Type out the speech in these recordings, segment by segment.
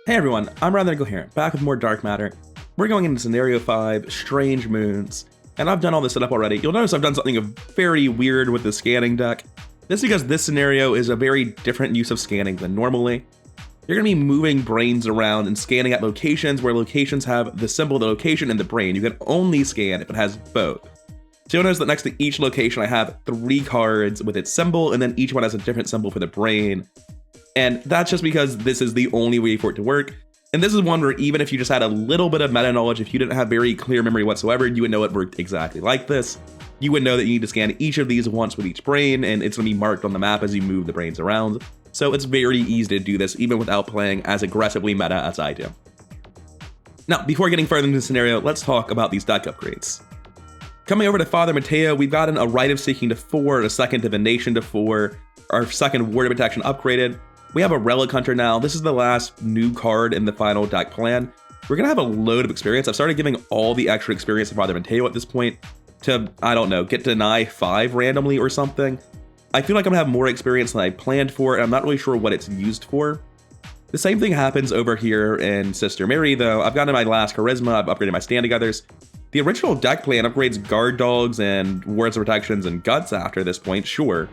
Hey everyone, I'm Rather here, back with more Dark Matter. We're going into Scenario 5, Strange Moons, and I've done all this setup already. You'll notice I've done something very weird with the scanning deck. This is because this scenario is a very different use of scanning than normally. You're going to be moving brains around and scanning at locations where locations have the symbol of the location in the brain. You can only scan if it has both. So you'll notice that next to each location I have 3 cards with its symbol, and then each one has a different symbol for the brain. And that's just because this is the only way for it to work. And this is one where even if you just had a little bit of meta knowledge, if you didn't have very clear memory whatsoever, you would know it worked exactly like this. You would know that you need to scan each of these once with each brain, and it's going to be marked on the map as you move the brains around. So it's very easy to do this even without playing as aggressively meta as I do. Now, before getting further into the scenario, let's talk about these deck upgrades. Coming over to Father Mateo, we've gotten a Rite of Seeking to 4, a second Divination to 4, our second Word of Protection upgraded. We have a Relic Hunter now. This is the last new card in the final deck plan. We're going to have a load of experience. I've started giving all the extra experience to Father Mateo at this point to, I don't know, get deny 5 randomly or something. I feel like I'm going to have more experience than I planned for, and I'm not really sure what it's used for. The same thing happens over here in Sister Mary, though. I've gotten my last Charisma, I've upgraded my Stand-Togethers. The original deck plan upgrades Guard Dogs and Words of Protections and Guts after this point, sure.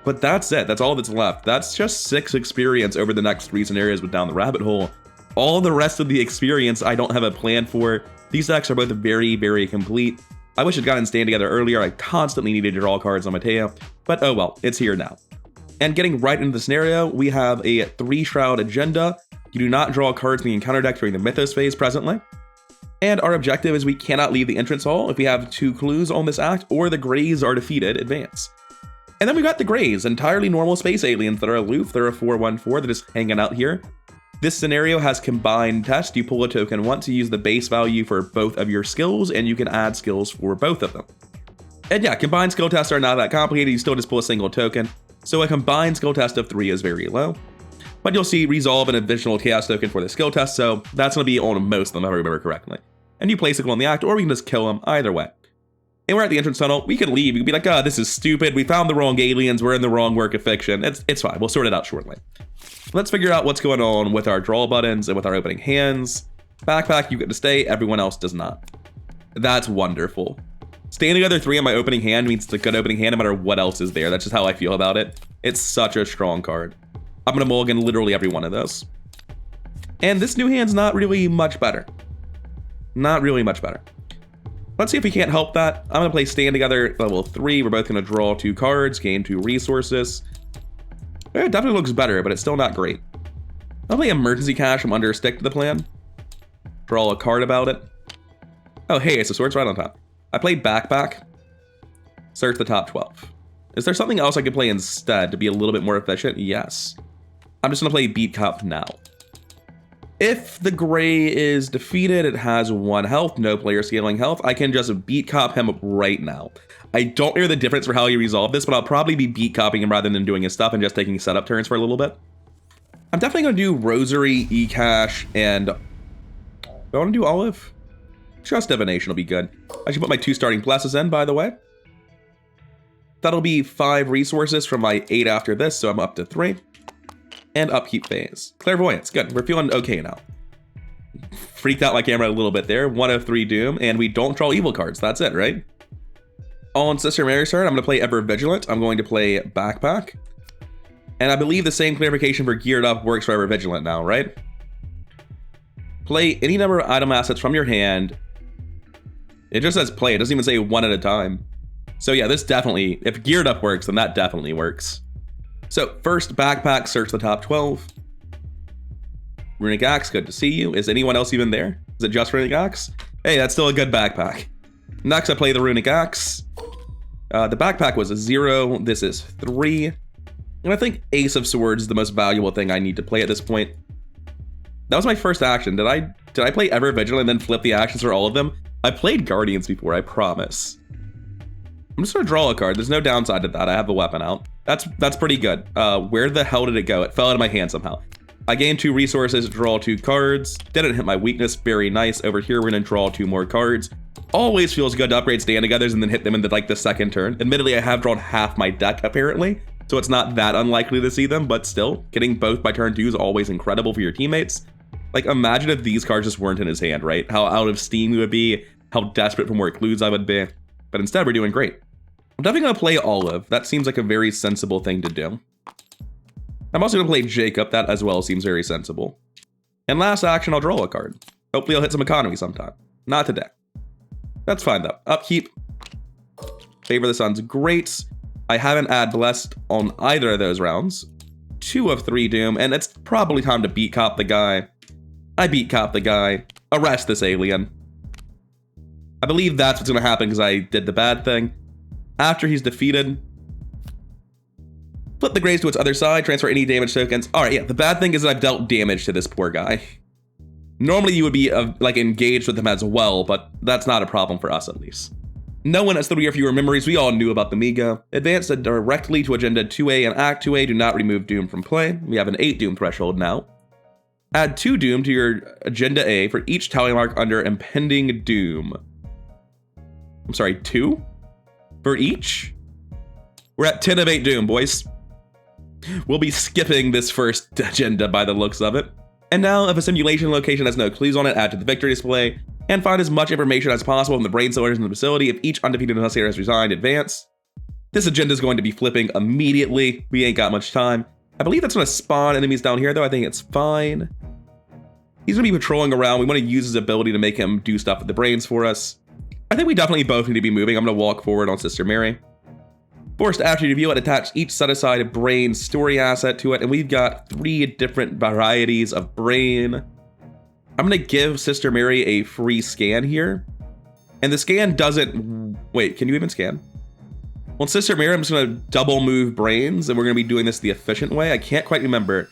But that's it, that's all that's left. That's just 6 experience over the next 3 scenarios with Down the Rabbit Hole. All the rest of the experience I don't have a plan for. These decks are both very complete. I wish I'd gotten Stand Together earlier. I constantly needed to draw cards on Mateo, but oh well, it's here now. And getting right into the scenario, we have a 3 Shroud agenda. You do not draw cards in the encounter deck during the Mythos phase presently. And our objective is we cannot leave the entrance hall if we have 2 clues on this act, or the Greys are defeated, advance. And then we got the Greys, entirely normal space aliens that are aloof. They're a 4/1/4, they're just hanging out here. This scenario has combined test. You pull a token once, you use the base value for both of your skills, and you can add skills for both of them. And yeah, combined skill tests are not that complicated, you still just pull a single token. So a combined skill test of 3 is very low. But you'll see resolve an additional chaos token for the skill test, so that's going to be on most of them if I remember correctly. And you place it on the act, or we can just kill them either way. And we're at the entrance tunnel. We could leave. We could be like, oh, this is stupid. We found the wrong aliens. We're in the wrong work of fiction. It's fine. We'll sort it out shortly. Let's figure out what's going on with our draw buttons and with our opening hands. Backpack, you get to stay. Everyone else does not. That's wonderful. Staying together 3 on my opening hand means it's a good opening hand no matter what else is there. That's just how I feel about it. It's such a strong card. I'm going to mulligan literally every one of those. And this new hand's not really much better. Not really much better. Let's see if we can't help that. I'm going to play Stand Together level 3. We're both going to draw 2 cards, gain 2 resources. It definitely looks better, but it's still not great. I'll play Emergency Cash from under a stick to the plan. Draw a card about it. Oh, hey, it's a Swords right on top. I played Backpack. Search the top 12. Is there something else I could play instead to be a little bit more efficient? Yes. I'm just going to play Beat Cop now. If the Gray is defeated, it has 1 health, no player scaling health. I can just beat cop him right now. I don't know the difference for how you resolve this, but I'll probably be beat copying him rather than doing his stuff and just taking setup turns for a little bit. I'm definitely going to do Rosary, E-Cash, and do I want to do Olive? Just Divination will be good. I should put my 2 starting blesses in, by the way. That'll be 5 resources from my 8 after this, so I'm up to 3. And upkeep phase. Clairvoyance, good. We're feeling okay now. Freaked out my camera a little bit there. 1 of 3 Doom, and we don't draw evil cards. That's it, right? On Sister Mary's turn, I'm going to play Ever Vigilant. I'm going to play Backpack. And I believe the same clarification for Geared Up works for Ever Vigilant now, right? Play any number of item assets from your hand. It just says play. It doesn't even say 1 at a time. So yeah, this definitely, if Geared Up works, then that definitely works. So first, Backpack, search the top 12. Runic Axe, good to see you. Is anyone else even there? Is it just Runic Axe? Hey, that's still a good Backpack. Next, I play the Runic Axe. The Backpack was a 0. This is 3. And I think Ace of Swords is the most valuable thing I need to play at this point. That was my first action. Did I play Ever Vigilant and then flip the actions for all of them? I played Guardians before, I promise. I'm just gonna draw a card. There's no downside to that. I have a weapon out. That's pretty good. Where the hell did it go? It fell out of my hand somehow. I gained 2 resources to draw 2 cards. Didn't hit my weakness. Very nice. Over here, we're gonna draw 2 more cards. Always feels good to upgrade Stand Togethers and then hit them in the second turn. Admittedly, I have drawn half my deck apparently, so it's not that unlikely to see them, but still, getting both by turn 2 is always incredible for your teammates. Like, imagine if these cards just weren't in his hand, right? How out of steam we would be, how desperate for more clues I would be. But instead, we're doing great. I'm definitely going to play Olive. That seems like a very sensible thing to do. I'm also going to play Jacob. That as well seems very sensible. And last action, I'll draw a card. Hopefully I'll hit some economy sometime. Not today. That's fine though. Upkeep. Favor the Sun's great. I haven't had Blessed on either of those rounds. 2 of 3 Doom, and it's probably time to beat cop the guy. I beat cop the guy. Arrest this alien. I believe that's what's going to happen because I did the bad thing. After he's defeated, flip the graves to its other side, transfer any damage tokens. Alright, yeah, the bad thing is that I've dealt damage to this poor guy. Normally you would be, like, engaged with him as well, but that's not a problem for us, at least. No one has 3 or fewer memories. We all knew about the Migo. Advance directly to Agenda 2A and Act 2A. Do not remove Doom from play. We have an 8 Doom threshold now. Add 2 Doom to your Agenda A for each tally mark under Impending Doom. I'm sorry, 2? For each? We're at 10 of 8 Doom, boys. We'll be skipping this first agenda by the looks of it. And now, if a simulation location has no clues on it, add to the victory display, and find as much information as possible from the brain cellars in the facility. If each undefeated investigator has resigned, advance. This agenda is going to be flipping immediately. We ain't got much time. I believe that's going to spawn enemies down here, though. I think it's fine. He's going to be patrolling around. We want to use his ability to make him do stuff with the brains for us. I think we definitely both need to be moving. I'm going to walk forward on Sister Mary. Forced after you review it, attach each set-aside brain story asset to it, and we've got 3 different varieties of brain. I'm going to give Sister Mary a free scan here. And the scan doesn't... Wait, can you even scan? Well, Sister Mary, I'm just going to double move brains, and we're going to be doing this the efficient way. I can't quite remember.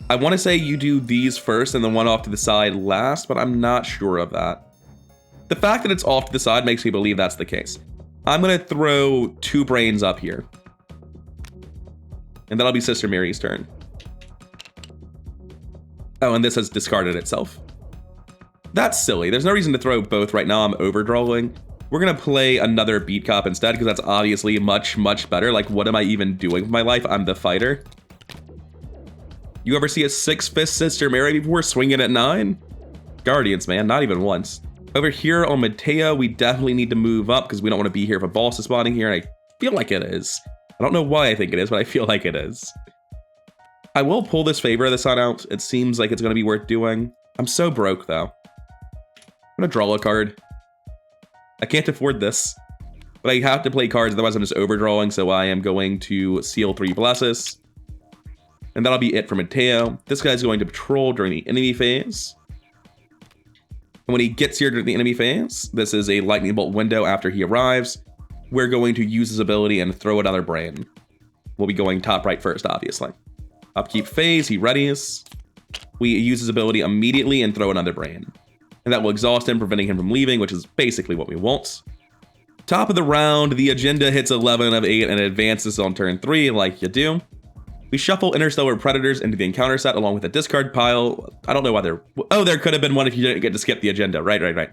I want to say you do these first and the one off to the side last, but I'm not sure of that. The fact that it's off to the side makes me believe that's the case. I'm going to throw 2 brains up here. And that'll be Sister Mary's turn. Oh, and this has discarded itself. That's silly. There's no reason to throw both right now. I'm overdrawing. We're going to play another Beat Cop instead, because that's obviously much, much better. Like, what am I even doing with my life? I'm the fighter. You ever see a 6-fist Sister Mary before swinging at 9? Guardians, man. Not even once. Over here on Mateo, we definitely need to move up because we don't want to be here if a boss is spawning here, and I feel like it is. I don't know why I think it is, but I feel like it is. I will pull this Favor of the Sun out. It seems like it's going to be worth doing. I'm so broke, though. I'm going to draw a card. I can't afford this, but I have to play cards, otherwise I'm just overdrawing, so I am going to seal 3 Blesses. And that'll be it for Mateo. This guy's going to patrol during the enemy phase. And when he gets here during the enemy phase, this is a lightning bolt window after he arrives. We're going to use his ability and throw another brain. We'll be going top right first, obviously. Upkeep phase, he readies. We use his ability immediately and throw another brain. And that will exhaust him, preventing him from leaving, which is basically what we want. Top of the round, the agenda hits 11 of 8 and advances on turn 3 like you do. We shuffle Interstellar Predators into the encounter set along with a discard pile. I don't know why they're... Oh, there could have been one if you didn't get to skip the agenda. Right.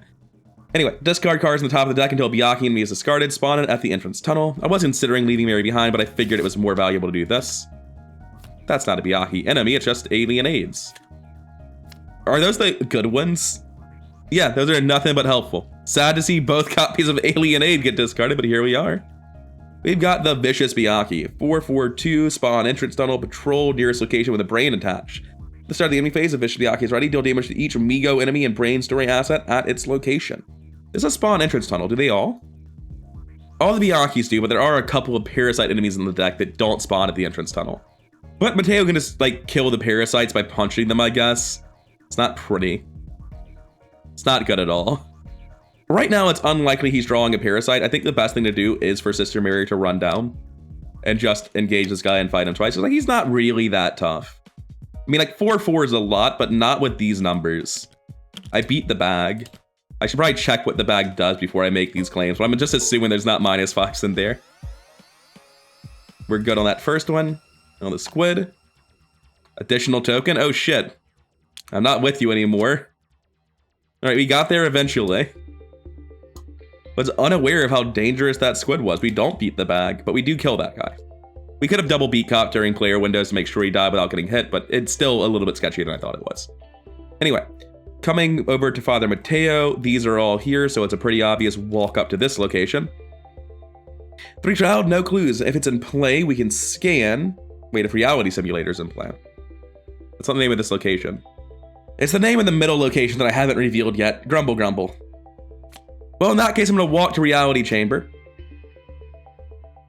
Anyway, discard cards on the top of the deck until Byakhees enemy is discarded, spawn it at the entrance tunnel. I was considering leaving Mary behind, but I figured it was more valuable to do this. That's not a Byakhees enemy, it's just alien aids. Are those the good ones? Yeah, those are nothing but helpful. Sad to see both copies of Alien Aid get discarded, but here we are. We've got the Vicious Byakhees. 4/4/2, spawn entrance tunnel, patrol nearest location with a brain attached. At the start of the enemy phase, the Vicious Byakhees is ready. Deal damage to each Migo enemy and brain story asset at its location. This is a spawn entrance tunnel. Do they all? All the Byakhees do, but there are a couple of parasite enemies in the deck that don't spawn at the entrance tunnel. But Mateo can just, like, kill the parasites by punching them, I guess. It's not pretty. It's not good at all. Right now, it's unlikely he's drawing a parasite. I think the best thing to do is for Sister Mary to run down and just engage this guy and fight him twice. Like, he's not really that tough. I mean, like, 4/4 is a lot, but not with these numbers. I beat the bag. I should probably check what the bag does before I make these claims, but I'm just assuming there's not -5s in there. We're good on that first one. On the squid. Additional token. Oh, shit. I'm not with you anymore. All right, we got there eventually. Was unaware of how dangerous that squid was. We don't beat the bag, but we do kill that guy. We could have double beat cop during player windows to make sure he died without getting hit, but it's still a little bit sketchier than I thought it was. Anyway, coming over to Father Mateo, these are all here, so it's a pretty obvious walk up to this location. 3 child, no clues. If it's in play, we can scan. Wait, if reality simulator's in play. That's not the name of this location. It's the name of the middle location that I haven't revealed yet. Grumble, grumble. Well, in that case, I'm going to walk to reality chamber.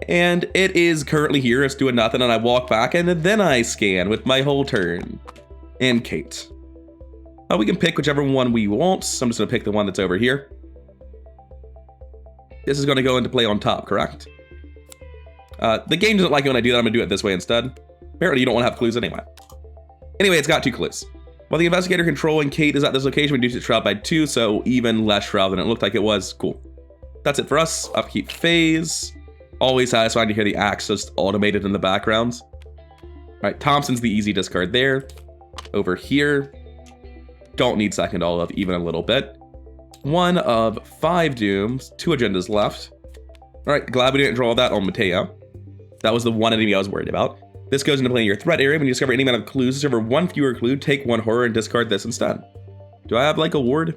And it is currently here. It's doing nothing, and I walk back, and then I scan with my whole turn. And Kate. We can pick whichever one we want. So I'm just going to pick the one that's over here. This is going to go into play on top, correct? The game doesn't like it when I do that. I'm going to do it this way instead. Apparently, you don't want to have clues anyway. Anyway, it's got 2 clues. While the investigator controlling Kate is at this location, we reduce its shroud by 2, so even less shroud than it looked like it was. Cool. That's it for us. Upkeep phase. Always satisfying to hear the axe just automated in the background. All right, Thompson's the easy discard there. Over here. Don't need second Olive even a little bit. 1 of 5 dooms. 2 agendas left. All right, glad we didn't draw that on Mateo. That was the one enemy I was worried about. This goes into play in your threat area. When you discover any amount of clues, discover 1 fewer clue, take 1 horror, and discard this instead. Do I have like a ward?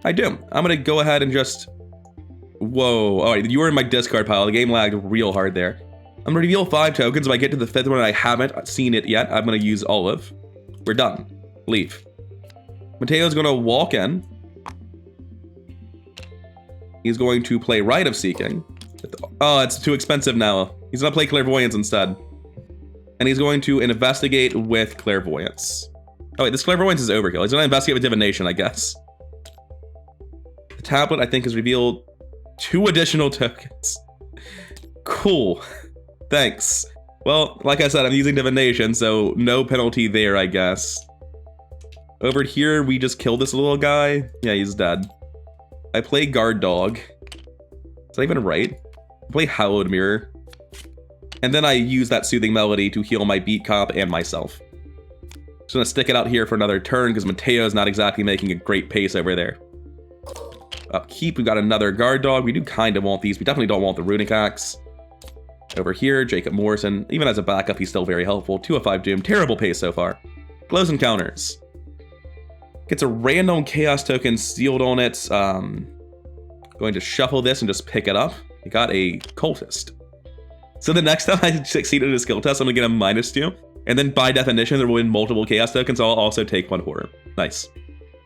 I do. I'm gonna go ahead and just... Whoa, all right, you were in my discard pile. The game lagged real hard there. I'm gonna reveal 5 tokens. If I get to the 5th one and I haven't seen it yet, I'm gonna use Olive. We're done. Leave. Mateo's gonna walk in. He's going to play Rite of Seeking. Oh, it's too expensive now. He's gonna play Clairvoyance instead. And he's going to investigate with Clairvoyance. Oh wait, this Clairvoyance is overkill. He's gonna investigate with Divination, I guess. The tablet, I think, has revealed 2 additional tokens. Cool. Thanks. Well, like I said, I'm using Divination, so no penalty there, I guess. Over here, we just kill this little guy. Yeah, he's dead. I play Guard Dog. Is that even right? I play Hallowed Mirror. And then I use that Soothing Melody to heal my beat cop and myself. Just gonna stick it out here for another turn because Mateo's not exactly making a great pace over there. Upkeep, we've got another Guard Dog. We do kind of want these. We definitely don't want the Runic Axe. Over here, Jacob Morrison. Even as a backup, he's still very helpful. 2 of 5 Doom. Terrible pace so far. Close Encounters. Gets a random Chaos token sealed on it. Going to shuffle this and just pick it up. We got a Cultist. So the next time I succeed at a skill test, I'm gonna get a -2. And then by definition, there will be multiple Chaos tokens, so I'll also take 1 horror. Nice.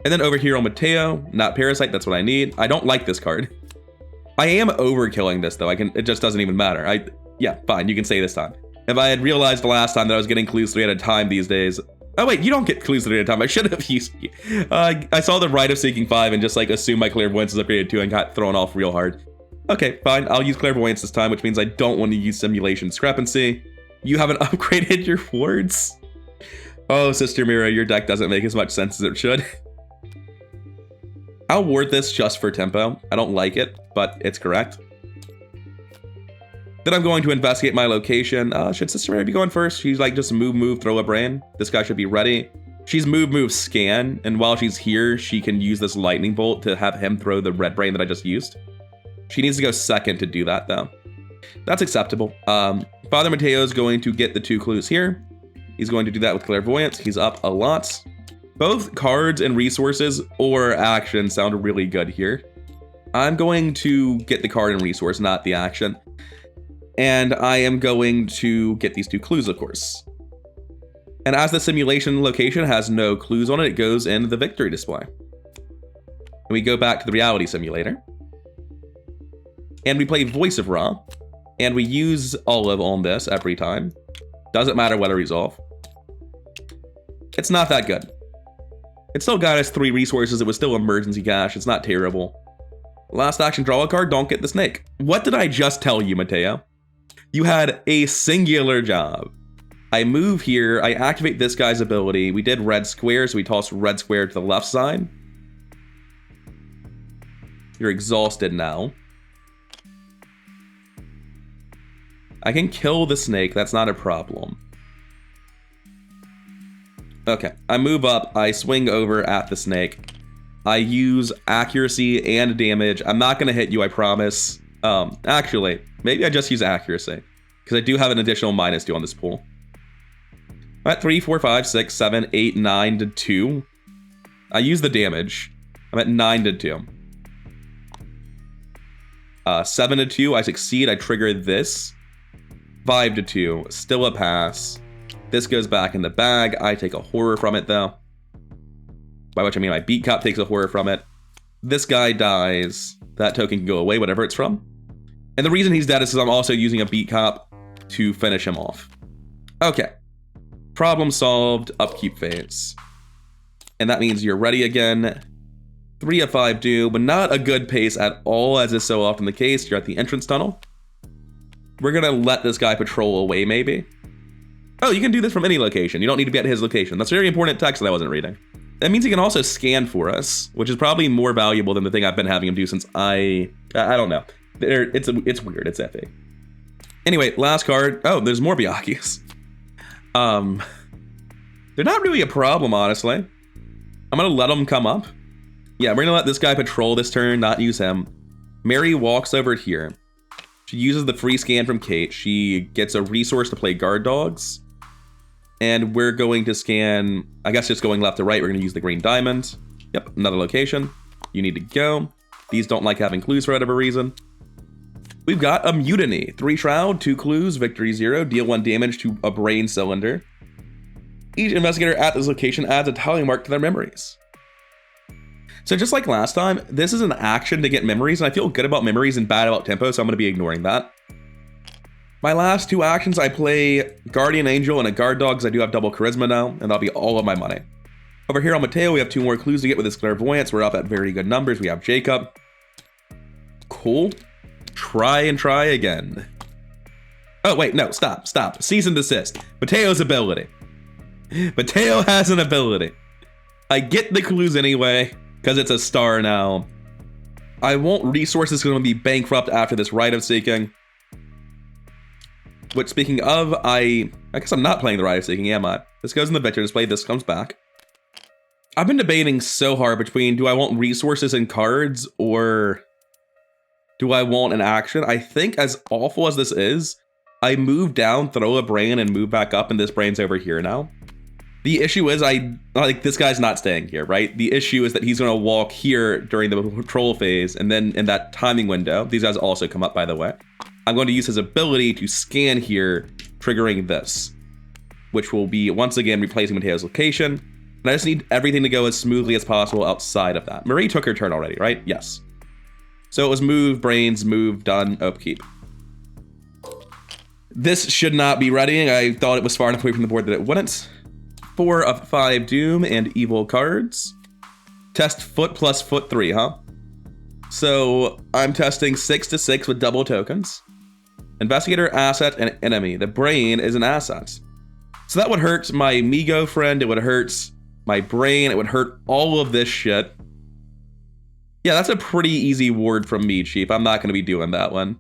And then over here on Mateo, not Parasite, that's what I need. I don't like this card. I am overkilling this though. It just doesn't even matter. Yeah, fine, you can say this time. If I had realized the last time that I was getting clues 3 at a time these days. Oh wait, you don't get clues 3 at a time. I should have used. I saw the Rite of Seeking 5 and just like assumed my Clairvoyance is upgraded 2 and got thrown off real hard. Okay, fine. I'll use Clairvoyance this time, which means I don't want to use Simulation Discrepancy. You haven't upgraded your wards? Oh, Sister Mira, your deck doesn't make as much sense as it should. I'll ward this just for tempo. I don't like it, but it's correct. Then I'm going to investigate my location. Should Sister Mira be going first? She's like just move, throw a brain. This guy should be ready. She's move, scan. And while she's here, she can use this lightning bolt to have him throw the red brain that I just used. She needs to go second to do that though. That's acceptable. Father Mateo is going to get the 2 clues here. He's going to do that with Clairvoyance. He's up a lot. Both cards and resources or action sound really good here. I'm going to get the card and resource, not the action. And I am going to get these 2 clues, of course. And as the simulation location has no clues on it, it goes in the victory display. And we go back to the reality simulator. And we play Voice of Ra. And we use Olive on this every time. Doesn't matter what I resolve. It's not that good. It still got us 3 resources. It was still emergency cash. It's not terrible. Last action, draw a card, don't get the snake. What did I just tell you, Mateo? You had a singular job. I move here, I activate this guy's ability. We did red square, so we toss red square to the left side. You're exhausted now. I can kill the snake, that's not a problem. Okay, I move up, I swing over at the snake. I use accuracy and damage. I'm not gonna hit you, I promise. Actually, maybe I just use accuracy, because I do have an additional -2 on this pool. All right, 3, 4, 5, 6, 7, 8, 9 to 2. I use the damage. I'm at 9 to 2. 7 to 2, I succeed. I trigger this. 5 to 2, still a pass. This goes back in the bag. I take a horror from it, though. By which I mean my beat cop takes a horror from it. This guy dies. That token can go away, whatever it's from. And the reason he's dead is because I'm also using a beat cop to finish him off. Okay. Problem solved. Upkeep phase. And that means you're ready again. 3 of 5 do, but not a good pace at all, as is so often the case. You're at the entrance tunnel. We're gonna let this guy patrol away, maybe. Oh, you can do this from any location. You don't need to be at his location. That's very important text that I wasn't reading. That means he can also scan for us, which is probably more valuable than the thing I've been having him do since I don't know. It's weird. It's iffy. Anyway, last card. Oh, there's more Byakhees. They're not really a problem, honestly. I'm gonna let them come up. Yeah, we're gonna let this guy patrol this turn, not use him. Mary walks over here. She uses the free scan from Kate. She gets a resource to play guard dogs. And we're going to scan, I guess just going left to right, we're gonna use the green diamond. Yep, another location. You need to go. These don't like having clues for whatever reason. We've got a mutiny. 3 shroud, 2 clues, victory 0, deal 1 damage to a brain cylinder. Each investigator at this location adds a tally mark to their memories. So just like last time, this is an action to get memories, and I feel good about memories and bad about tempo, so I'm gonna be ignoring that. My last 2 actions, I play Guardian Angel and a guard dog, because I do have double charisma now, and that'll be all of my money. Over here on Mateo, we have 2 more clues to get with his clairvoyance. We're up at very good numbers. We have Jacob. Cool. Try and try again. Oh, wait, no, stop. Cease and desist. Mateo's ability. Mateo has an ability. I get the clues anyway, because it's a star now. I want resources going to be bankrupt after this Rite of Seeking. Which, speaking of, I guess I'm not playing the Rite of Seeking, am I? This goes in the victor display, this comes back. I've been debating so hard between, do I want resources and cards, or do I want an action? I think, as awful as this is, I move down, throw a brain, and move back up, and this brain's over here now. The issue is, this guy's not staying here, right? The issue is that he's gonna walk here during the patrol phase, and then in that timing window, these guys also come up, by the way, I'm going to use his ability to scan here, triggering this, which will be, once again, replacing Mateo's location. And I just need everything to go as smoothly as possible outside of that. Marie took her turn already, right? Yes. So it was move, brains, move, done, upkeep. This should not be readying. I thought it was far enough away from the board that it wouldn't. 4 of 5 Doom and Evil cards. Test foot plus foot 3, huh? So I'm testing 6 to 6 with double tokens. Investigator, asset, and enemy. The brain is an asset. So that would hurt my Migo friend, it would hurt my brain, it would hurt all of this shit. Yeah, that's a pretty easy ward from me, Chief. I'm not going to be doing that one.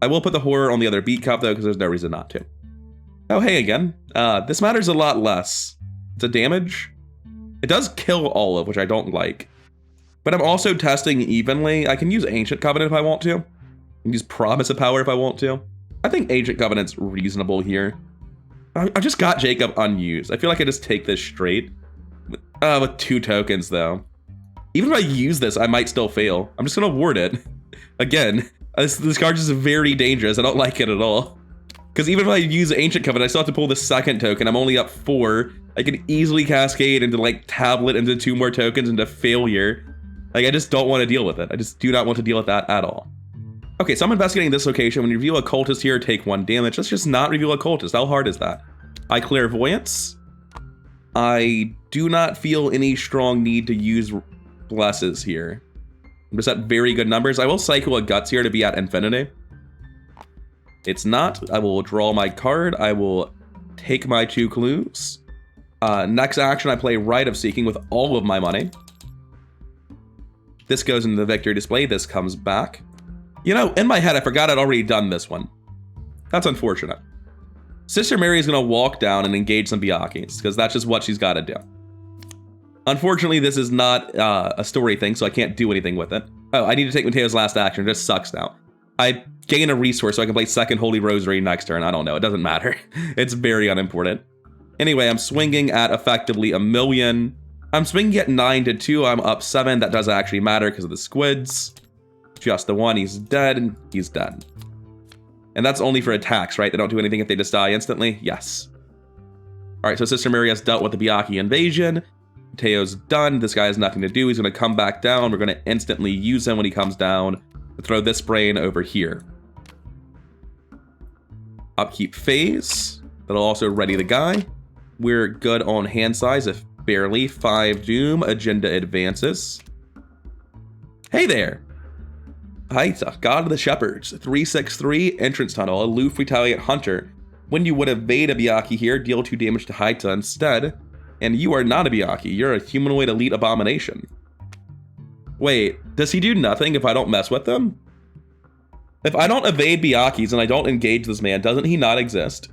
I will put the horror on the other beat cop, though, because there's no reason not to. Oh, hey again. This matters a lot less. It's a damage. It does kill Olive, which I don't like. But I'm also testing evenly. I can use Ancient Covenant if I want to. I can use Promise of Power if I want to. I think Ancient Covenant's reasonable here. I just got Jacob unused. I feel like I just take this straight. With 2 tokens, though. Even if I use this, I might still fail. I'm just gonna ward it. Again, this card is very dangerous. I don't like it at all. Because even if I use Ancient Covenant, I still have to pull the second token. I'm only up 4. I can easily cascade into, like, tablet into 2 more tokens into failure. Like, I just don't want to deal with it. I just do not want to deal with that at all. Okay, so I'm investigating this location. When you reveal a cultist here, take 1 damage. Let's just not reveal a cultist. How hard is that? I clairvoyance. I do not feel any strong need to use blesses here. I'm just at very good numbers. I will cycle a guts here to be at infinity. It's not. I will draw my card. I will take my 2 clues. Next action, I play Rite of Seeking with all of my money. This goes into the victory display. This comes back. You know, in my head, I forgot I'd already done this one. That's unfortunate. Sister Mary is going to walk down and engage some Byakhees, because that's just what she's got to do. Unfortunately, this is not a story thing, so I can't do anything with it. Oh, I need to take Mateo's last action. It just sucks now. I gain a resource so I can play second Holy Rosary next turn. I don't know. It doesn't matter. It's very unimportant. Anyway, I'm swinging at effectively 1 million. I'm swinging at 9-2. I'm up 7. That doesn't actually matter because of the squids. Just the one. He's dead. And he's dead. And that's only for attacks, right? They don't do anything if they just die instantly? Yes. All right, so Sister Maria's dealt with the Byakee invasion. Mateo's done. This guy has nothing to do. He's going to come back down. We're going to instantly use him when he comes down to throw this brain over here. Upkeep phase. That'll also ready the guy. We're good on hand size, if barely. 5 doom. Agenda advances. Hey there. Haita, God of the Shepherds. 3/6/3. Entrance tunnel. Aloof retaliate hunter. When you would evade a Byakee here, deal 2 damage to Haita instead. And you are not a Byakee. You're a humanoid elite abomination. Wait, does he do nothing if I don't mess with them? If I don't evade Byakees and I don't engage this man, doesn't he not exist?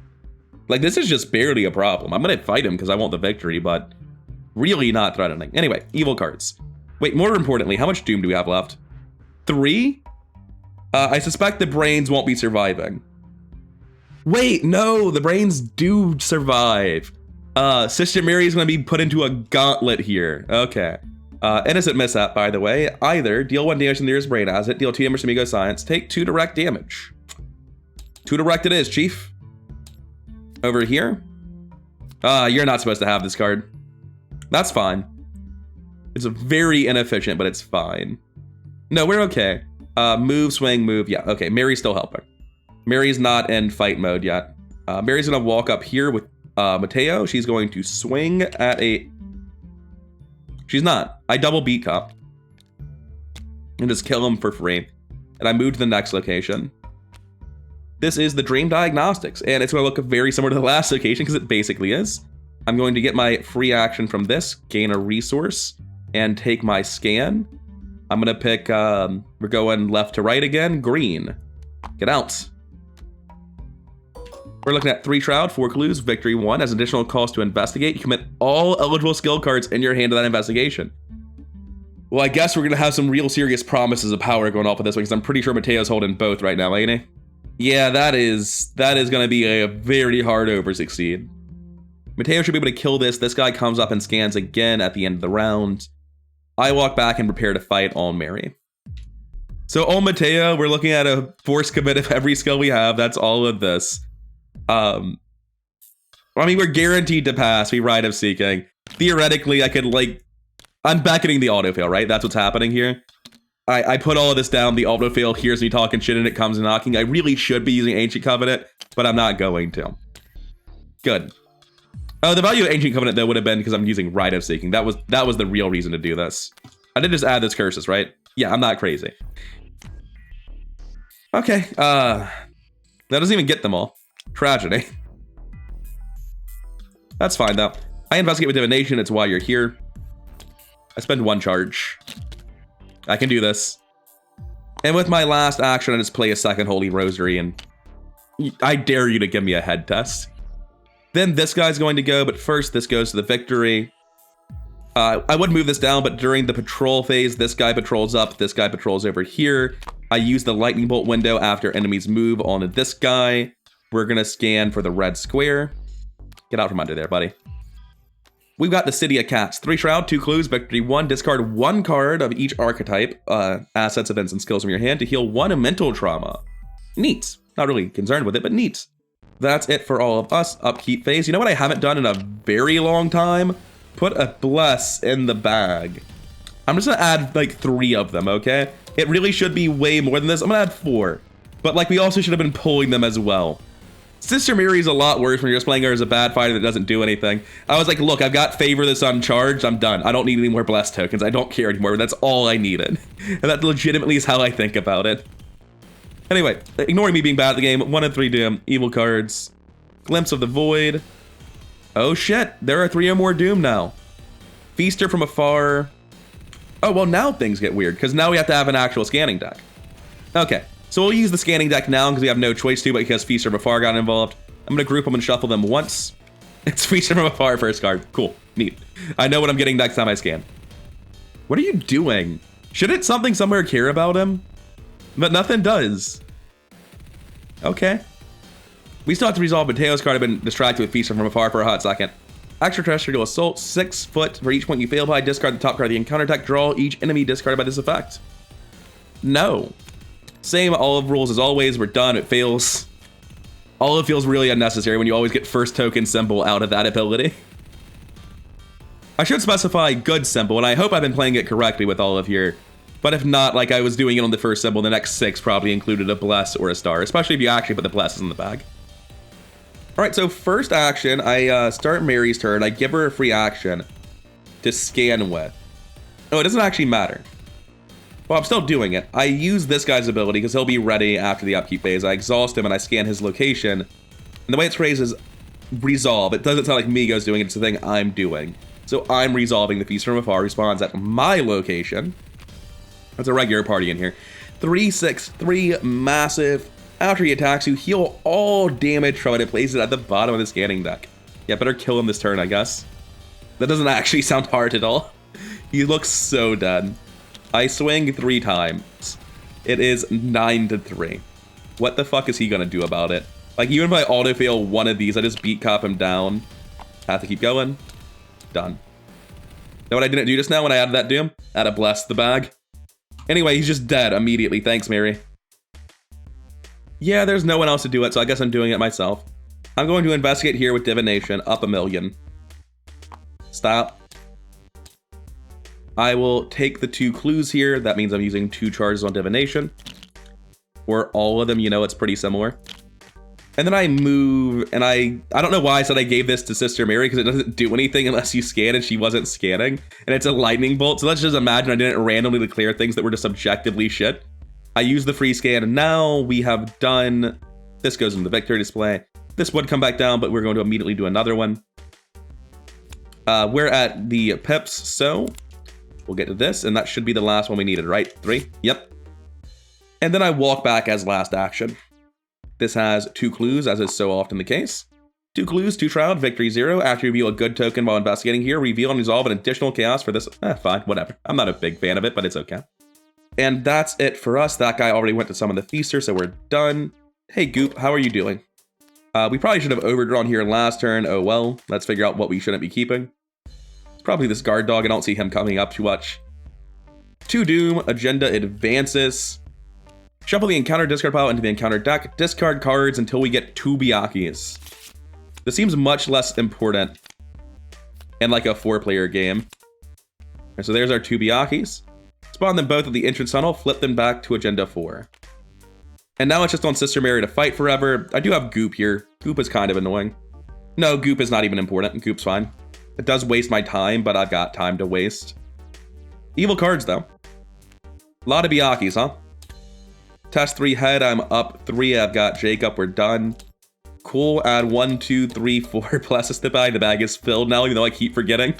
Like, this is just barely a problem. I'm going to fight him because I want the victory, but really not threatening. Anyway, evil cards. Wait, more importantly, how much doom do we have left? 3? I suspect the brains won't be surviving. Wait, no, the brains do survive. Sister Mary is going to be put into a gauntlet here. Okay. Innocent mishap, by the way. Either deal 1 damage to the nearest brain as it, deal 2 damage to Migo Science, take 2 direct damage. 2 direct it is, Chief. Over here. You're not supposed to have this card. That's fine. It's very inefficient, but it's fine. No, we're okay. Move, swing, move. Yeah, okay. Mary's still helping. Mary's not in fight mode yet. Mary's going to walk up here with Mateo. She's going to swing at a... She's not. I double beat cop. And just kill him for free. And I move to the next location. This is the Dream Diagnostics. And it's going to look very similar to the last location because it basically is. I'm going to get my free action from this, gain a resource, and take my scan. I'm going to pick, we're going left to right again, green. Get out. We're looking at 3 Shroud, 4 Clues, Victory 1. As additional cost to investigate, you commit all eligible skill cards in your hand to that investigation. Well, I guess we're going to have some real serious promises of power going off with this one, because I'm pretty sure Mateo's holding both right now, ain't he? Yeah, that is going to be a very hard over-succeed. Mateo should be able to kill this. This guy comes up and scans again at the end of the round. I walk back and prepare to fight on Mary. So on Mateo, we're looking at a force commit of every skill we have. That's all of this. I mean, we're guaranteed to pass. We Rite of Seeking. Theoretically, I could, like... I'm beckoning the autofail, right? That's what's happening here. I put all of this down. The autofail hears me talking shit and it comes knocking. I really should be using Ancient Covenant, but I'm not going to. Good. Oh, the value of Ancient Covenant, though, would have been because I'm using Rite of Seeking. That was the real reason to do this. I did just add those curses, right? Yeah, I'm not crazy. Okay, that doesn't even get them all. Tragedy. That's fine, though. I investigate with divination. It's why you're here. I spend 1 charge. I can do this. And with my last action, I just play a second Holy Rosary, and I dare you to give me a head test. Then this guy's going to go, but first this goes to the victory. I would move this down, but during the patrol phase, this guy patrols up, this guy patrols over here. I use the lightning bolt window after enemies move on this guy. We're going to scan for the red square. Get out from under there, buddy. We've got the City of Cats. 3 Shroud, 2 Clues, Victory 1. Discard 1 card of each archetype, assets, events, and skills from your hand to heal 1 mental trauma. Neat. Not really concerned with it, but neat. That's it for all of us. Upkeep phase. You know what I haven't done in a very long time? Put a Bless in the bag. I'm just going to add like 3 of them, okay? It really should be way more than this. I'm going to add 4. But like we also should have been pulling them as well. Sister Mary's a lot worse when you're just playing her as a bad fighter that doesn't do anything. I was like, look, I've got Favor this uncharged. I'm done. I don't need any more Bless tokens. I don't care anymore. That's all I needed. And that legitimately is how I think about it. Anyway, ignoring me being bad at the game, 1 and 3 doom, evil cards, Glimpse of the Void. Oh shit, there are 3 or more doom now. Feaster from afar. Oh, well now things get weird, because now we have to have an actual scanning deck. Okay, so we'll use the scanning deck now because we have no choice to, but because Feaster from afar got involved. I'm going to group them and shuffle them once. It's Feaster from afar first card. Cool, neat. I know what I'm getting next time I scan. What are you doing? Shouldn't something somewhere care about him? But nothing does. Okay. We still have to resolve Mateo's card. I've been distracted with Feaster from afar for a hot second. Extraterrestrial Assault, 6 foot for each point you fail by. Discard the top card of the encounter deck. Draw each enemy discarded by this effect. No. Same olive rules as always. We're done. It fails. Olive feels really unnecessary when you always get first token symbol out of that ability. I should specify good symbol, and I hope I've been playing it correctly with olive here. But if not, like I was doing it on the first symbol, the next 6 probably included a bless or a star, especially if you actually put the blesses in the bag. All right, so first action, I start Mary's turn. I give her a free action to scan with. Oh, it doesn't actually matter. Well, I'm still doing it. I use this guy's ability because he'll be ready after the upkeep phase. I exhaust him and I scan his location. And the way it's phrased is resolve. It doesn't sound like Migo's doing it. It's the thing I'm doing. So I'm resolving the Feast from Afar. Responds at my location. That's a regular party in here. 3/6/3 massive. After he attacks you, heal all damage from it and place it at the bottom of the scanning deck. Yeah, better kill him this turn, I guess. That doesn't actually sound hard at all. He looks so dead. I swing 3 times. It is 9-3. What the fuck is he gonna do about it? Like, even if I auto-fail one of these, I just beat cop him down. Have to keep going. Done. Know what I didn't do just now when I added that doom? I had to bless the bag. Anyway, he's just dead immediately. Thanks, Mary. Yeah, there's no one else to do it, so I guess I'm doing it myself. I'm going to investigate here with divination, up 1,000,000. Stop. I will take the 2 clues here. That means I'm using 2 charges on divination. Or all of them, you know, it's pretty similar. And then I move, and I don't know why I said I gave this to Sister Mary, because it doesn't do anything unless you scan, and she wasn't scanning. And it's a lightning bolt, so let's just imagine I didn't randomly declare things that were just objectively shit. I use the free scan, and now we have done... This goes in the victory display. This would come back down, but we're going to immediately do another one. We're at the pips, so we'll get to this, and that should be the last one we needed, right? 3? Yep. And then I walk back as last action. This has 2 clues, as is so often the case. 2 clues, 2 shroud, victory 0. After you reveal a good token while investigating here, reveal and resolve an additional chaos for this. Fine, whatever. I'm not a big fan of it, but it's okay. And that's it for us. That guy already went to summon the Feaster, so we're done. Hey, Goop, how are you doing? We probably should have overdrawn here last turn. Oh well, let's figure out what we shouldn't be keeping. It's probably this guard dog. I don't see him coming up too much. 2 Doom, agenda advances. Shuffle the encounter discard pile into the encounter deck. Discard cards until we get 2 Byakhees. This seems much less important in like a 4-player game. And so there's our 2 Byakhees. Spawn them both at the entrance tunnel, flip them back to agenda 4. And now it's just on Sister Mary to fight forever. I do have Goop here. Goop is kind of annoying. No, Goop is not even important. Goop's fine. It does waste my time, but I've got time to waste. Evil cards, though. A lot of Byakhees, huh? Test 3 head, I'm up 3. I've got Jacob, we're done. Cool, add 1, 2, 3, 4 blesses to the bag. The bag is filled now, even though I keep forgetting.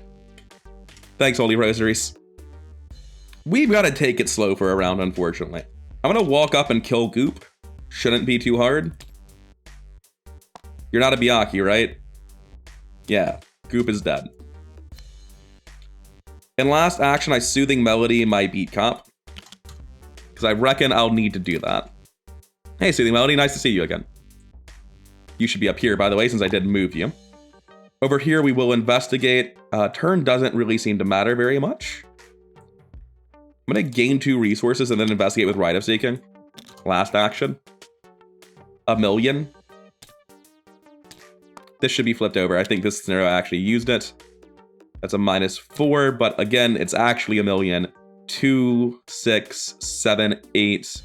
Thanks, Holy Rosaries. We've got to take it slow for a round, unfortunately. I'm going to walk up and kill Goop. Shouldn't be too hard. You're not a Byakee, right? Yeah, Goop is dead. In last action, I Soothing Melody my beat comp. Because I reckon I'll need to do that. Hey, Soothing Melody, nice to see you again. You should be up here, by the way, since I did move you. Over here, we will investigate. Turn doesn't really seem to matter very much. I'm going to gain 2 resources and then investigate with Rite of Seeking. Last action. 1,000,000. This should be flipped over. I think this scenario actually used it. That's a -4, but again, it's actually 1,000,000. 2, 6, 7, 8.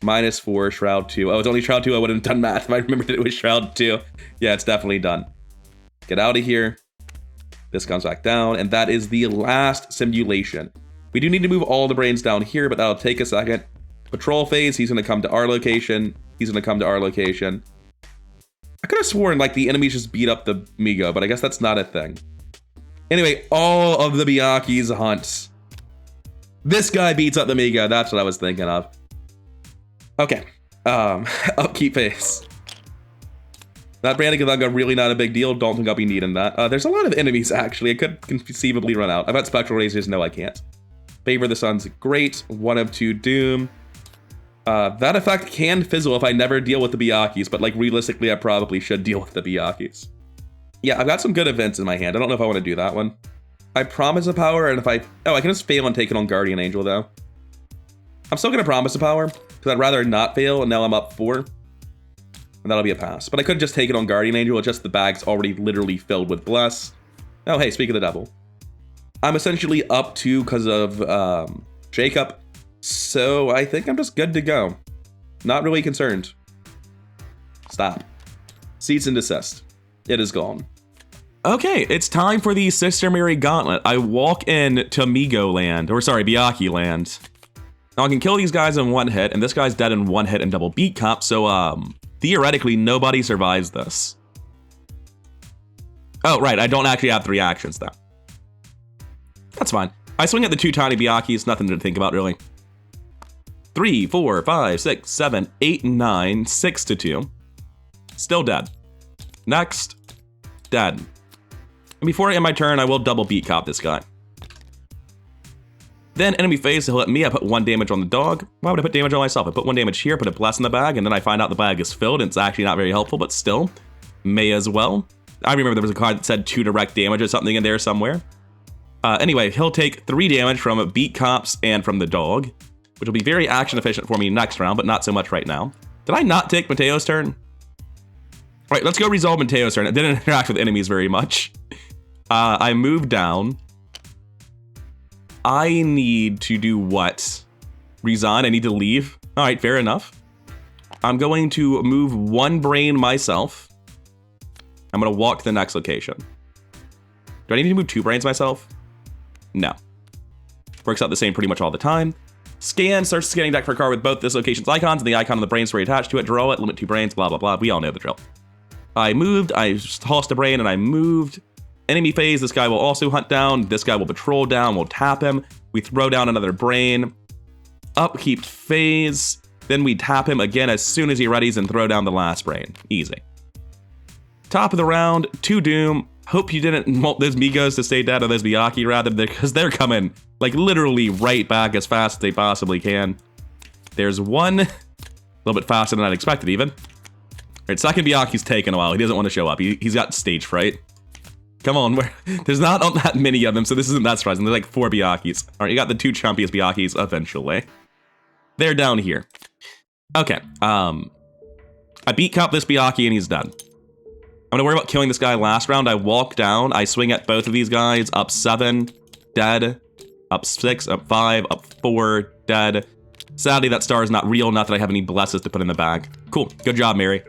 -4, Shroud 2. Oh, it's only Shroud 2. I wouldn't have done math if I remembered it was Shroud 2. Yeah, it's definitely done. Get out of here. This comes back down, and that is the last simulation. We do need to move all the brains down here, but that'll take a second. Patrol phase, he's going to come to our location. He's going to come to our location. I could have sworn like the enemies just beat up the Migo, but I guess that's not a thing. Anyway, all of the Byakhees hunt. This guy beats up the Migo. That's what I was thinking of. Okay. Upkeep phase. That Brandigathunga really not a big deal. Don't think I'll be needing that. There's a lot of enemies, actually. I could conceivably run out. I've got Spectral Razors. No, I can't. Favor the Sun's great. 1 of 2 Doom. That effect can fizzle if I never deal with the Byakhees, but like realistically, I probably should deal with the Byakhees. Yeah, I've got some good events in my hand. I don't know if I want to do that one. I promise a power, and if I... Oh, I can just fail and take it on Guardian Angel, though. I'm still going to promise a power, because I'd rather not fail, and now I'm up 4. And that'll be a pass. But I could just take it on Guardian Angel, it's just the bag's already literally filled with Bless. Oh, hey, speak of the devil. I'm essentially up 2 because of Jacob, so I think I'm just good to go. Not really concerned. Stop. Cease and desist. It is gone. Okay, it's time for the Sister Mary Gauntlet. I walk in to Migo land, or sorry, Byakhees land. Now I can kill these guys in 1 hit, and this guy's dead in 1 hit and double beat cop, so theoretically nobody survives this. Oh, right, I don't actually have 3 actions though. That's fine. I swing at the 2 tiny Byakhees, nothing to think about really. 3, 4, 5, 6, 7, 8, 9, 6 to 2. Still dead. Next, dead. And before I end my turn, I will double beat cop this guy. Then enemy phase, he'll hit me. I put 1 damage on the dog. Why would I put damage on myself? I put 1 damage here, put a bless in the bag, and then I find out the bag is filled, and it's actually not very helpful, but still, may as well. I remember there was a card that said 2 direct damage or something in there somewhere. Anyway, he'll take 3 damage from beat cops and from the dog, which will be very action efficient for me next round, but not so much right now. Did I not take Mateo's turn? All right, let's go resolve Mateo's turn. It didn't interact with enemies very much. I move down. I need to do what? Resign? I need to leave? All right, fair enough. I'm going to move 1 brain myself. I'm going to walk to the next location. Do I need to move 2 brains myself? No. Works out the same pretty much all the time. Scan, starts scanning deck for a card with both this location's icons and the icon of the brain story attached to it. Draw it, limit 2 brains, blah, blah, blah. We all know the drill. I moved, I tossed a brain, and I moved. Enemy phase, this guy will also hunt down. This guy will patrol down, we'll tap him. We throw down another brain. Upkeep phase. Then we tap him again as soon as he readies and throw down the last brain. Easy. Top of the round, 2 doom. Hope you didn't want those Migos to stay dead, or those Byakhees rather, because they're coming like literally right back as fast as they possibly can. There's 1, a little bit faster than I'd expected even. All right, second Byakee's taking a while. He doesn't want to show up. He's got stage fright. Come on, there's not that many of them, so this isn't that surprising. There's like 4 Byakhees. All right, you got the 2 chumpiest Byakhees eventually. They're down here. Okay, I beat cop this Byakee and he's done. I'm gonna worry about killing this guy last round. I walk down, I swing at both of these guys. Up 7, dead. Up 6, up 5, up 4, dead. Sadly, that star is not real, not that I have any blesses to put in the bag. Cool, good job, Mary.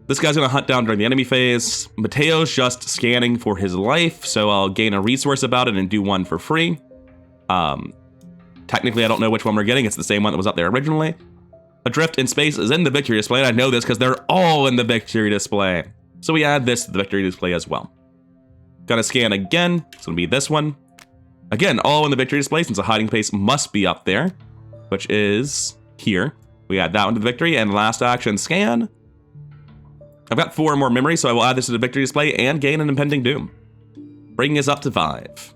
This guy's gonna hunt down during the enemy phase. Mateo's just scanning for his life, so I'll gain a resource about it and do 1 for free. Technically, I don't know which one we're getting. It's the same one that was up there originally. Adrift in Space is in the victory display, and I know this because they're all in the victory display. So we add this to the victory display as well. Gotta scan again. It's gonna be this one. Again, all in the victory display since the hiding place must be up there, which is here. We add that one to the victory, and last action, scan. I've got 4 more memories, so I will add this to the victory display and gain an impending doom, bringing us up to 5.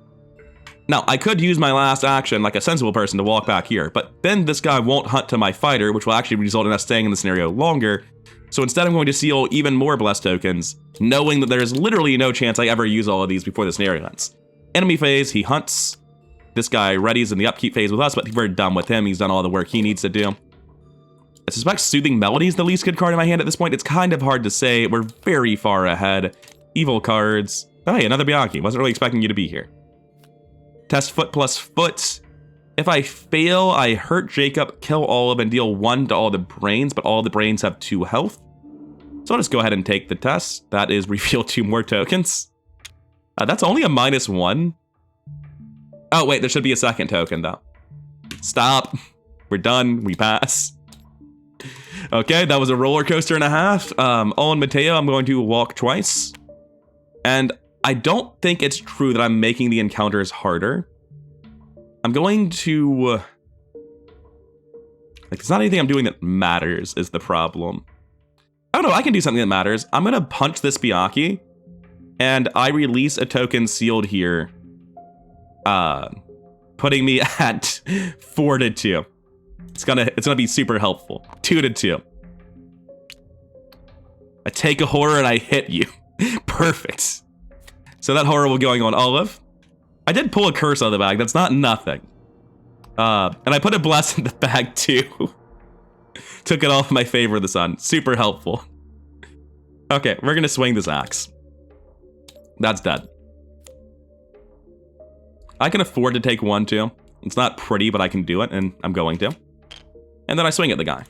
Now, I could use my last action like a sensible person to walk back here, but then this guy won't hunt to my fighter, which will actually result in us staying in the scenario longer. So instead, I'm going to seal even more blessed tokens, knowing that there's literally no chance I ever use all of these before the scenario ends. Enemy phase, he hunts. This guy readies in the upkeep phase with us, but we're done with him. He's done all the work he needs to do. I suspect Soothing Melody is the least good card in my hand at this point. It's kind of hard to say. We're very far ahead. Evil cards. Oh, hey, another Byakee. Wasn't really expecting you to be here. Test foot plus foot. If I fail, I hurt Jacob, kill all of them, and deal 1 to all the brains, but all the brains have 2 health. So I'll just go ahead and take the test. That is reveal 2 more tokens. That's only a -1. Oh, wait, there should be a second token, though. Stop. We're done. We pass. Okay, that was a roller coaster and a half. On Mateo, I'm going to walk twice. And I don't think it's true that I'm making the encounters harder. I'm going to... like, there's not anything I'm doing that matters is the problem. I don't know, I can do something that matters. I'm going to punch this Byakee, and I release a token sealed here, putting me at 4 to 2. It's gonna be super helpful. 2 to 2. I take a horror and I hit you. Perfect. So that horrible going on Olive. I did pull a curse out of the bag. That's not nothing. And I put a bless in the bag too. Took it off my favor of the sun. Super helpful. Okay, we're gonna swing this axe. That's dead. I can afford to take one too. It's not pretty, but I can do it, and I'm going to. And then I swing at the guy.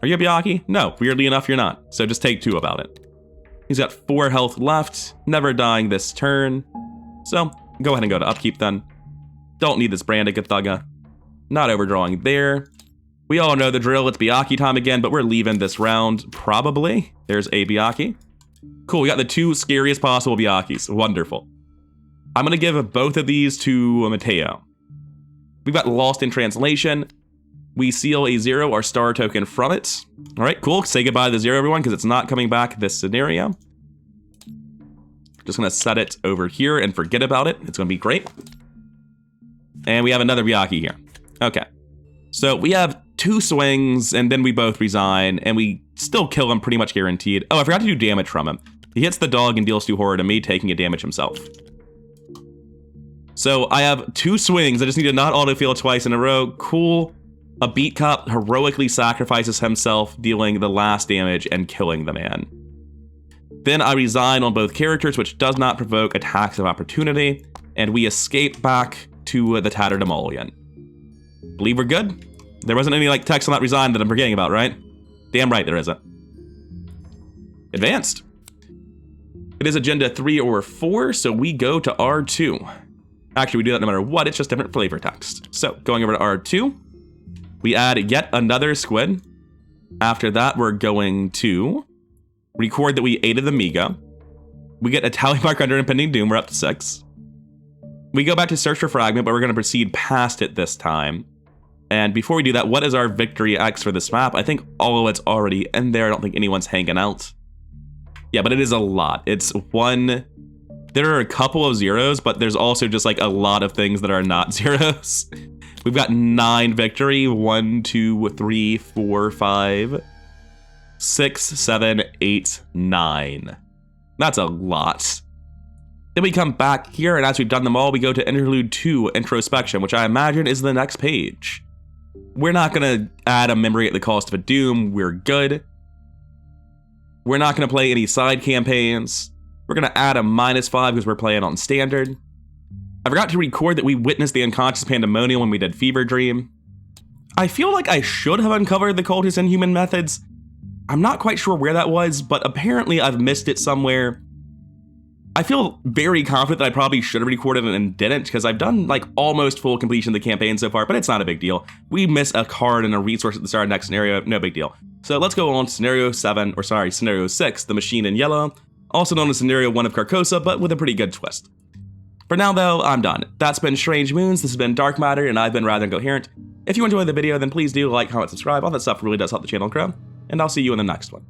Are you a Byakee? No, weirdly enough, you're not. So just take 2 about it. He's got 4 health left, never dying this turn. So go ahead and go to upkeep then. Don't need this Branded Gathaga. Not overdrawing there. We all know the drill, it's Byakee time again, but we're leaving this round, probably. There's a Byakee. Cool, we got the 2 scariest possible Byakees. Wonderful. I'm gonna give both of these to Mateo. We've got Lost in Translation. We seal a 0, our star token from it. All right, cool. Say goodbye to the 0, everyone, because it's not coming back this scenario. Just gonna set it over here and forget about it. It's gonna be great. And we have another Byakee here. Okay. So we have 2 swings, and then we both resign, and we still kill him pretty much guaranteed. Oh, I forgot to do damage from him. He hits the dog and deals 2 horror to me, taking a damage himself. So I have 2 swings. I just need to not autofill twice in a row. Cool. A Beat Cop heroically sacrifices himself, dealing the last damage and killing the man. Then I resign on both characters, which does not provoke attacks of opportunity, and we escape back to the Tattered Emollient. Believe we're good? There wasn't any text on that resign that I'm forgetting about, right? Damn right there isn't. Advanced. It is agenda 3 or 4, so we go to R2. Actually, we do that no matter what, it's just different flavor text. So going over to R2. We add yet another squid. After that, we're going to record that we aided the Migo. We get a tally mark under Impending Doom. We're up to 6. We go back to search for fragment, but we're going to proceed past it this time. And before we do that, what is our victory X for this map? I think all of it's already in there. I don't think anyone's hanging out. Yeah, but it is a lot. It's 1. There are a couple of 0s, but there's also just a lot of things that are not 0s. We've got 9 victory. 1, 2, 3, 4, 5, 6, 7, 8, 9. That's a lot. Then we come back here, and as we've done them all, we go to Interlude 2, Introspection, which I imagine is the next page. We're not going to add a memory at the cost of a doom. We're good. We're not going to play any side campaigns. We're going to add a -5 because we're playing on standard. I forgot to record that we witnessed the unconscious pandemonium when we did Fever Dream. I feel like I should have uncovered the cultist inhuman methods. I'm not quite sure where that was, but apparently I've missed it somewhere. I feel very confident that I probably should have recorded it and didn't, because I've done almost full completion of the campaign so far, but it's not a big deal. We miss a card and a resource at the start of the next scenario, no big deal. So let's go on to scenario 6, the machine in yellow, also known as scenario 1 of Carcosa, but with a pretty good twist. For now though, I'm done. That's been Strange Moons, this has been Dark Matter, and I've been rather incoherent. If you enjoyed the video, then please do like, comment, subscribe, all that stuff really does help the channel grow, and I'll see you in the next one.